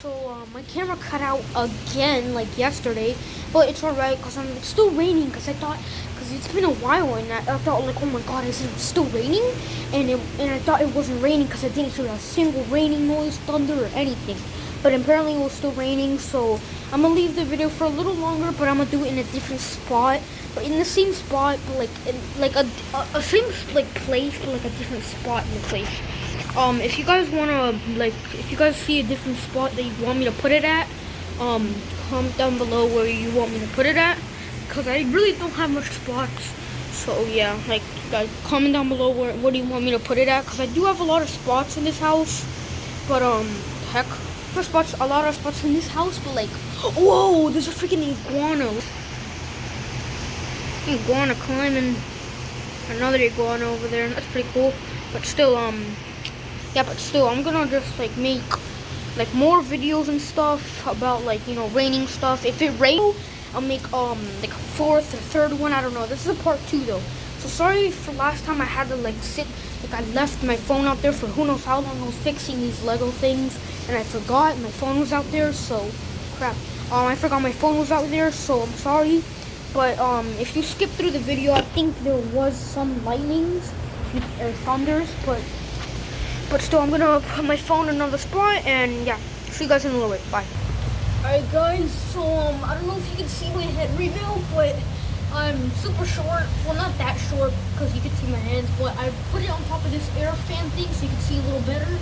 So my camera cut out again, like yesterday, but it's alright because it's still raining. Because it's been a while, and I thought like, oh my god, is it still raining? And I thought it wasn't raining because I didn't hear a single raining noise, thunder, or anything. But apparently it was still raining, so I'm gonna leave the video for a little longer, but I'm gonna do it in a different spot, but in the same spot, but like in like a same like place, but like a different spot in the place. If you guys if you guys see a different spot that you want me to put it at, comment down below where you want me to put it at, because I really don't have much spots. So yeah, like, guys, comment down below where do you want me to put it at, because I do have a lot of spots in this house, but heck, a lot of spots in this house, but like, whoa, there's a freaking iguana climbing another iguana over there. That's pretty cool, but still, yeah, but still, I'm gonna just like make like more videos and stuff about, like, raining stuff. If it rains, I'll make like a fourth or third one. I don't know. This is a part 2 though. So sorry for last time I had to like I left my phone out there for who knows how long. I was fixing these Lego things and I forgot my phone was out there. So crap. I forgot my phone was out there. So I'm sorry. But if you skip through the video, I think there was some lightnings or thunders, but still, I'm gonna put my phone in another spot, and yeah, see you guys in a little bit. Bye. Alright guys, so I don't know if you can see my head reveal, but I'm super short. Well, not that short, because you can see my hands, but I put it on top of this air fan thing so you can see a little better.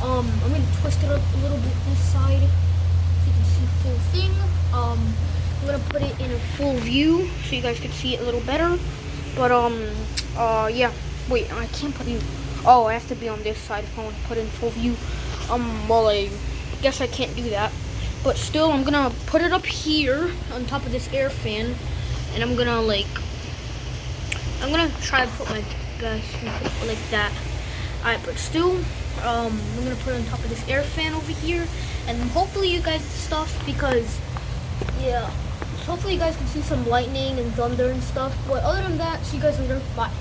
I'm gonna twist it up a little bit this side so you can see full thing. I'm gonna put it in a full view so you guys can see it a little better. But yeah. Wait, I can't put you. Oh, I have to be on this side if I want to put in full view. Well, I guess I can't do that. But still, I'm gonna put it up here on top of this air fan, and I'm gonna try to put my guys like that. Alright, but still, I'm gonna put it on top of this air fan over here, and hopefully you guys stuff, because yeah, so hopefully you guys can see some lightning and thunder and stuff. But other than that, see you guys later. Bye.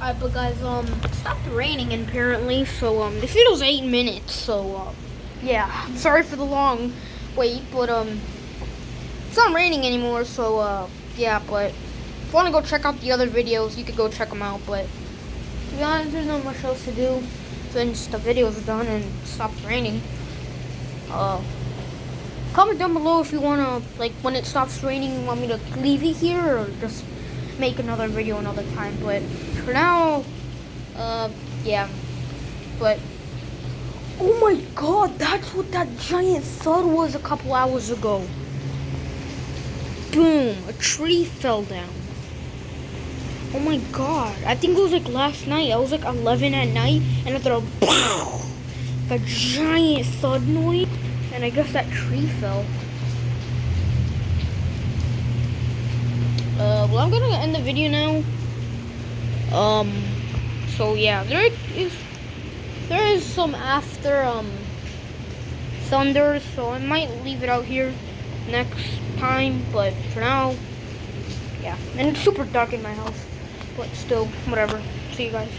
Alright, but guys, it stopped raining apparently, so, this video's 8 minutes, so, yeah. Sorry for the long wait, but, it's not raining anymore, so, yeah, but if you want to go check out the other videos, you could go check them out, but to be honest, there's not much else to do since the videos are done and it stopped raining. Comment down below if you want to, like, when it stops raining, you want me to leave it here or just make another video another time, but for now, yeah, but oh my god, that's what that giant thud was a couple hours ago. Boom, a tree fell down. Oh my god, I think it was like last night. I was like 11 at night, and I thought a giant thud noise, and I guess that tree fell. Well, I'm gonna end the video now. So yeah, there is some after, thunder, so I might leave it out here next time, but for now, yeah. And it's super dark in my house, but still, whatever. See you guys.